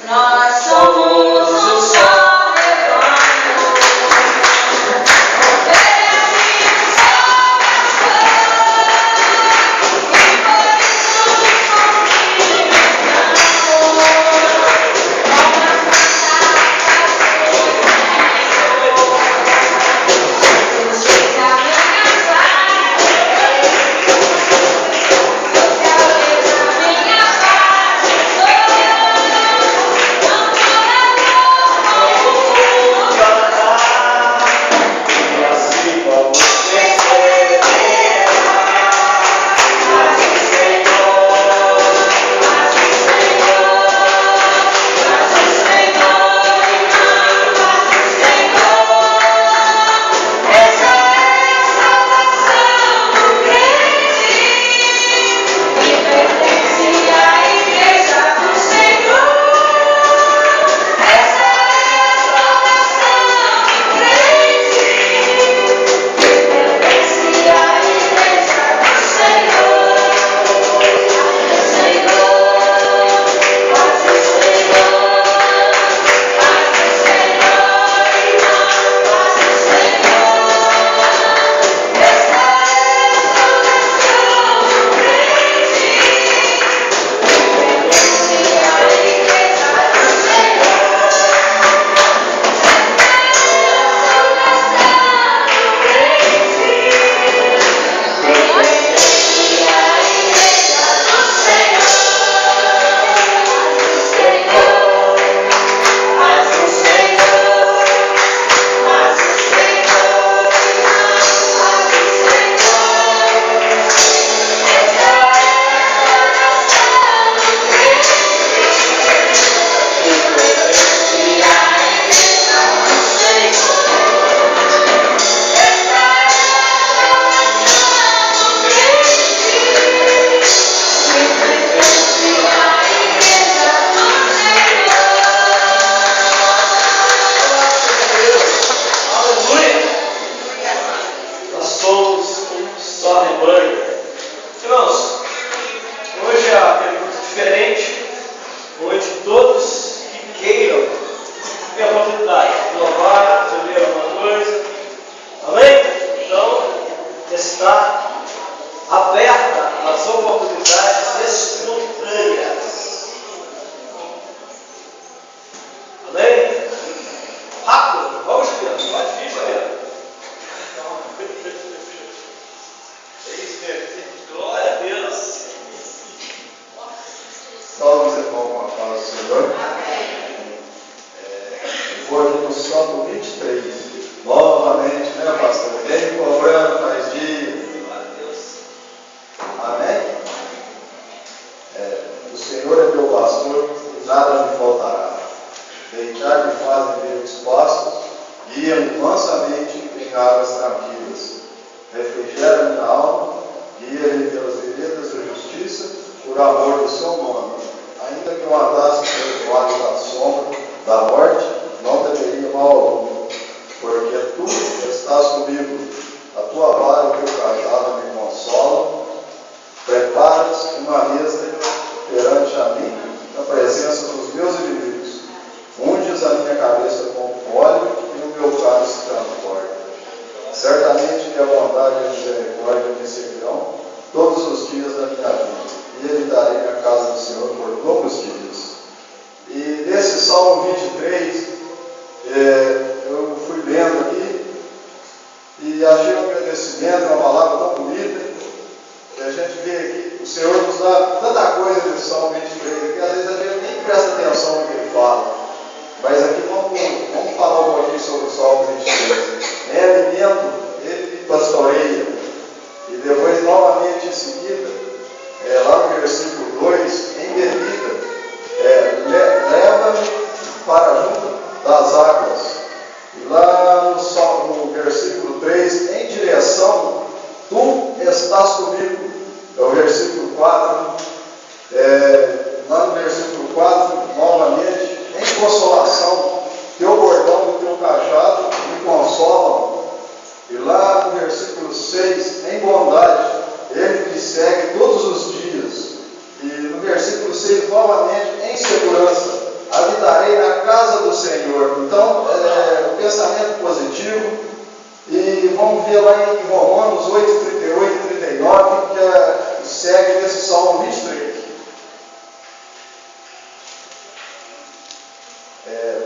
Nós somos um só rebanho. Oferecemos salvação. E por isso nos conquistamos. Vamos matar os seus caminhos vai. Talvez a minha paz. Irmãos, hoje a pergunta é diferente, onde todos que queiram ter a oportunidade de louvar, de ler alguma coisa, amém? Então, está aberta as oportunidades espontâneas, amém? Rápido, vamos crianças, pode vir, galera. Glória a Deus. Salve os irmãos com a paz do Senhor. Vou aqui no Salmo 23. Novamente, né, pastor? Vem cobrando faz dia. Amém? O Senhor é meu pastor e nada me faltará. Deitar-me faz em verdes pastos, guia-me mansamente em águas tranquilas. Refrigera minha alma, guia-me pelas veredas da justiça, por amor do seu nome. Ainda que eu andasse pelo vale da sombra da morte, não temeria mal algum, porque tu estás comigo. A tua vara e o teu cajado me consolam. Preparas uma mesa perante a mim, na presença dos meus inimigos. Unges a minha cabeça com óleo e o meu cálice transborda. Certamente que a bondade e a misericórdia me seguirão todos os dias da minha vida, e habitarei na casa do Senhor por longos dias. E nesse Salmo 23, eu fui lendo aqui e achei um agradecimento, uma palavra tão bonita, que a gente vê aqui, o Senhor nos dá tanta coisa nesse Salmo 23, que às vezes a gente nem presta atenção no que ele fala. Mas aqui vamos falar um pouquinho sobre o Salmo 23. É alimento, ele pastoreia. E depois, novamente em seguida, lá no versículo 2, em bebida, leva-me para junto das águas. E lá no versículo 3, em direção, tu estás comigo. É o versículo 4. Lá no versículo 4, novamente, em consolação, teu bordão e teu cajado me consolam. E lá no versículo 6, em bondade, ele me segue todos os dias. E no versículo 6, novamente, em segurança, as habitarei na casa do Senhor. Então, o pensamento positivo. E vamos ver lá em Romanos 8, 38 e 39, que segue nesse Salmo 23.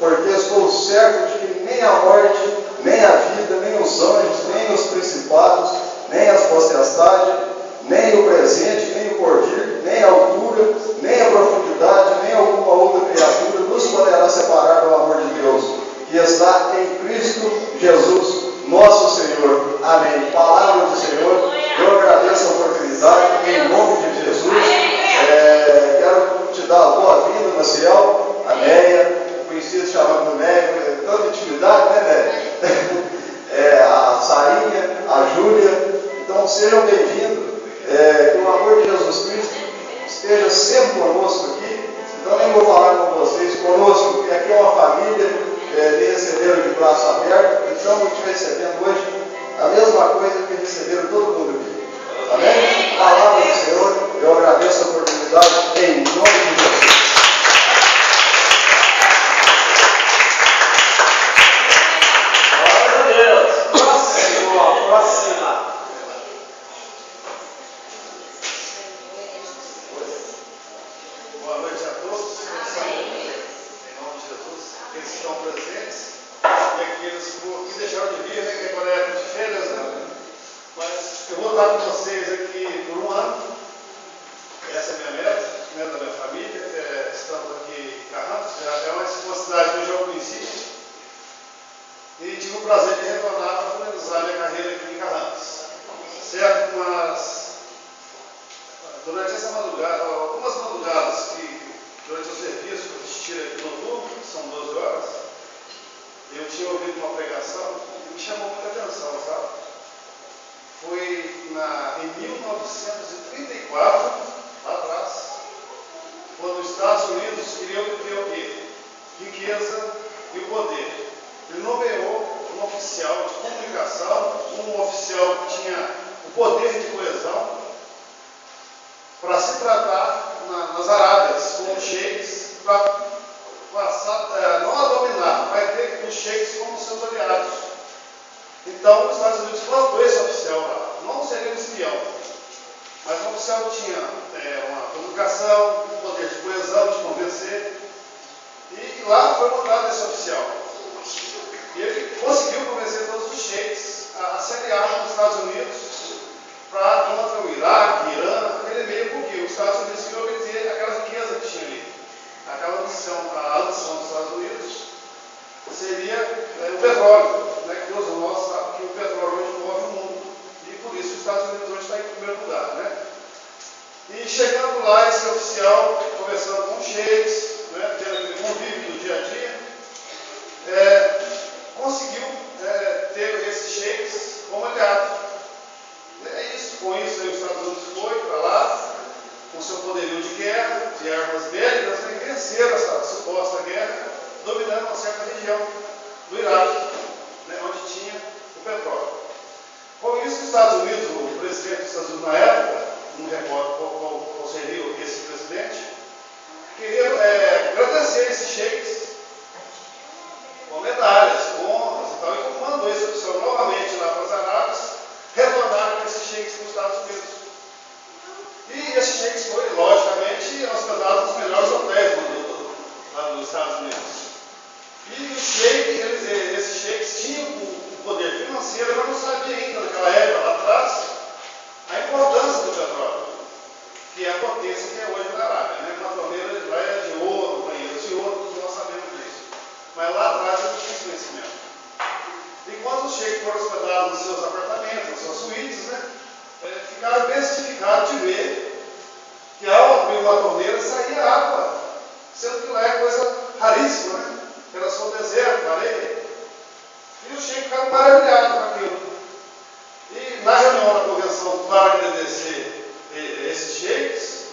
Porque estou certo de que nem a morte, nem a vida, nem os anjos, nem os principados, nem as potestades, nem o presente, nem o porvir, nem a altura, nem a profundidade, nem alguma outra criatura nos poderá separar do amor de Deus, que está em Cristo Jesus, nosso Senhor. Amém. Palavra do Senhor. Eu agradeço a oportunidade, em nome de Jesus. Quero te dar a boa-vinda, Maciel, a Neia, conhecido chamado Neia, tanta intimidade, né, Neia? A Sarinha, a Júlia. Então, sejam bem-vindos. Que o amor de Jesus Cristo esteja sempre conosco aqui. Então, nem vou falar com vocês, conosco, porque aqui é uma família, me receberam de braço aberto. Então, eu estou recebendo hoje a mesma coisa que receberam todo mundo aqui. Amém? Palavra do Senhor, eu agradeço a oportunidade em nome de Jesus. Glória a Deus. Próxima. Boa noite a todos. Em nome de Jesus, aqueles que estão presentes e aqueles que deixaram de vir, né, que agora é época de férias, né? Mas eu vou estar com vocês aqui por um ano. Essa é a minha meta da minha família. Estamos aqui em Carrantes, já é uma cidade que eu já conheci. E tive o prazer de retornar para finalizar minha carreira aqui em Carrantes. Certo? Mas durante essa madrugada, algumas madrugadas que durante o serviço que eu assisti aqui no noturno, que são 12 horas, eu tinha ouvido uma pregação que me chamou muita atenção, sabe? Foi em 1934, lá atrás, quando os Estados Unidos queriam ter o quê? Riqueza e o poder. Ele nomeou um oficial de comunicação, um oficial que tinha o poder de coesão, para se tratar nas Arábias com os sheiks, para passar, não a dominar, vai ter os sheiks como seus aliados. Então, os Estados Unidos plantou esse oficial lá. Não seria um espião, mas o oficial tinha uma comunicação, um poder de coesão, de convencer. E lá foi montado esse oficial. E ele conseguiu convencer todos os sheiks a se aliar com os Estados Unidos para contra o Iraque, Irã, aquele meio, porque os Estados Unidos queriam obter aquela riqueza que tinha ali. Aquela ambição, a ambição dos Estados Unidos seria o petróleo, né, que todos nós sabemos que o petróleo hoje move o mundo. E por isso os Estados Unidos hoje está em primeiro lugar, né? E chegando lá, esse oficial, conversando com os sheiks, né, tendo aquele convívio do dia a dia, conseguiu ter esses sheiks como aliados. Com isso aí os Estados Unidos foi para lá, com seu poderio de guerra, de armas bélicas, e venceram essa suposta guerra, dominando uma certa região do Iraque, né, onde tinha o petróleo. Com isso, os Estados Unidos, o presidente dos Estados Unidos na época, não recordo qual seria esse presidente, queria agradecer esses sheiks com medalhas, com honras e tal, e mandou esse oficial novamente lá para as Arábias, retornaram com esses sheiks para os Estados Unidos. E esses sheiks foi, logicamente, hospedados nos melhores hotéis lá dos Estados Unidos. E os sheiks, esses sheiks tinham o poder financeiro, mas não sabiam ainda, naquela época, lá atrás, a importância do petróleo, que é a potência que é hoje na Arábia. Né? Uma torneira lá é de ouro, banheiros de ouro, todos nós sabemos disso. Mas lá atrás eu não tinha esse conhecimento. E quando os sheiks foram hospedados nos seus apartamentos, nas suas suítes, né, ficaram bestificados de ver que ao abrir uma torneira saía água, sendo que lá é coisa raríssima, né? Era só deserto, areia. E os sheiks ficaram maravilhados com aquilo. E na reunião da convenção para agradecer esses sheiks,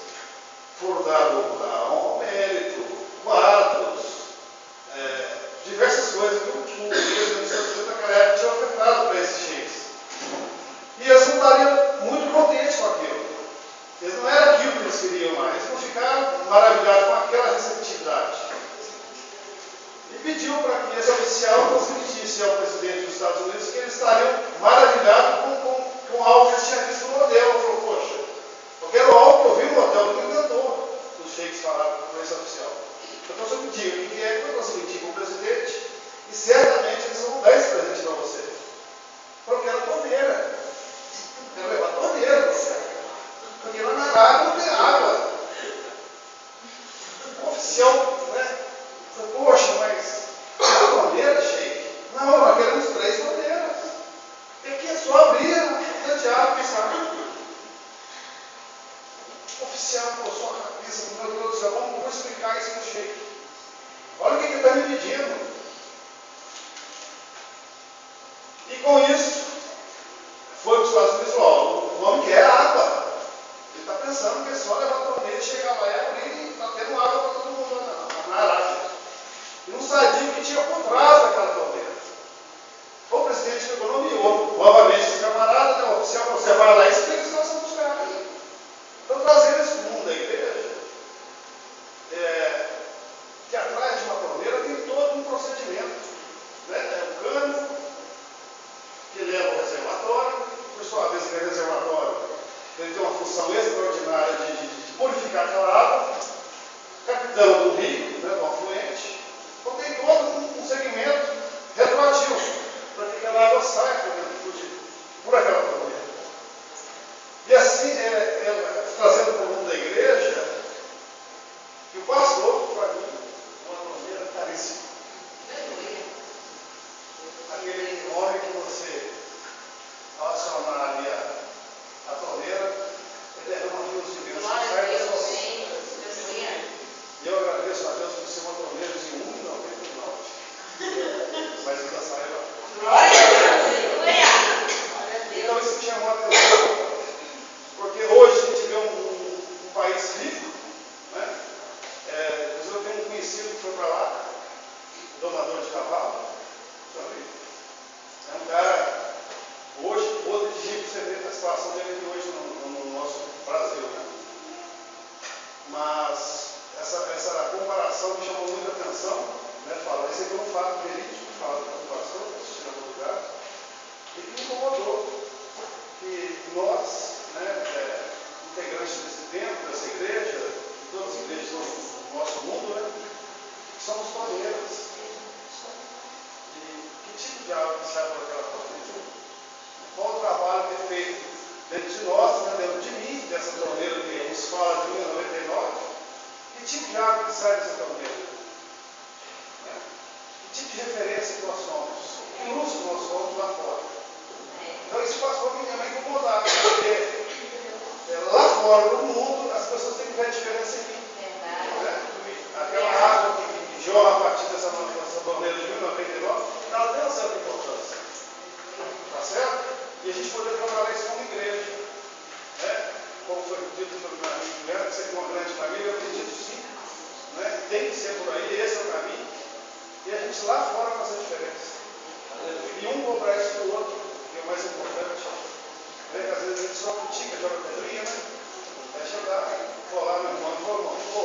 foram dados ao mérito, quadros, diversas coisas que o presidente dos Estados Unidos naquela época tinha ofertado para esses sheiks. E eles não estariam muito contentes com aquilo. Eles não era aquilo que eles queriam mais. Eles não ficaram maravilhados com aquela receptividade. pediu para que esse oficial transmitisse ao presidente dos Estados Unidos que eles estariam maravilhados com algo que eles tinham visto no hotel. Ele falou, poxa, porque era algo que eu vi no hotel, não me encantou. Os sheiks falaram com esse oficial. Então você me diga o que é que eu transmiti para o presidente e certamente eles vão dar esse presente para você. Porque era torneira. Era levar torneira. Porque lá na água não tem água. O oficial, né? Falou, poxa, mas a torneira, sheik? Não, nós queremos 3 torneiras. E aqui é só abrir a de água e sair. O oficial coçou a cabeça, meu Deus do céu, vou explicar isso no sheik. Olha o que ele está me pedindo. E com isso, foi para os Estados Unidos, ó, o homem quer água. Ele está pensando que é só levar a torneira, chegar lá e abrir e está tendo água para todo mundo na Arábia. E não sabia o que tinha por trás daquela torneira. O presidente chegou, nomeou novamente esse camarada, né, o oficial, você vai lá e explica se nós vamos buscar aqui. Então, trazendo esse mundo da igreja, que atrás de uma torneira tem todo um procedimento. Né? É um cano que leva ao reservatório, por sua vez, aquele reservatório ele tem uma função extraordinária de purificar aquela água, captando do rio, né, do afluente. Então tem todo um segmento retroativo para que aquela água saia por aquela torneira. E assim, trazendo para o mundo da igreja, que o pastor, para mim, uma torneira caríssima. Aquele homem que você, ao acionar ali a torneira, ele derrama rios de Deus que sai da sua vida. E eu agradeço a Deus por ser uma torneira de 1,99. Mas ainda sai lá. Então isso me chamou a atenção. Porque hoje a gente vê um país rico, né? Eu tenho um conhecido que foi para lá, domador de cavalo. É um cara, hoje, outro de rico, você vê a situação dele aqui hoje no nosso Brasil. Né? Mas essa comparação me chamou muita atenção. Né? Esse aqui é um fato verídico, fala do pastor, assistindo a todo lugar, e que me incomodou que nós, né, integrantes desse templo, dessa igreja, de todas as igrejas do nosso mundo, né, somos torneiras. Que tipo de água que sai por aquela torneira? Qual o trabalho que é feito dentro de nós, né, dentro de mim, dessa torneira que nos fala de 1,99? Que tipo de água que sai dessa torneira? Né? Que tipo de referência que nós somos? Que luz que nós somos lá fora? Então isso passou me incomodar, porque lá fora do mundo as pessoas têm que ver a diferença aqui. Né? Aquela água que jorra a partir dessa torneira de 1,99, ela tem uma certa importância. Tá certo? E a gente poder trabalhar isso como igreja. Né? Como foi dito pelo meu amigo Guilherme, que você tem uma grande família, eu acredito sim. Né? Tem que ser por aí, esse é o caminho. E a gente lá fora faz a diferença. E um cobrar isso do outro, que é o mais importante. Né? Às vezes a gente só critica, joga pedrinha, né? É chegar, colar no irmão e falar, pô,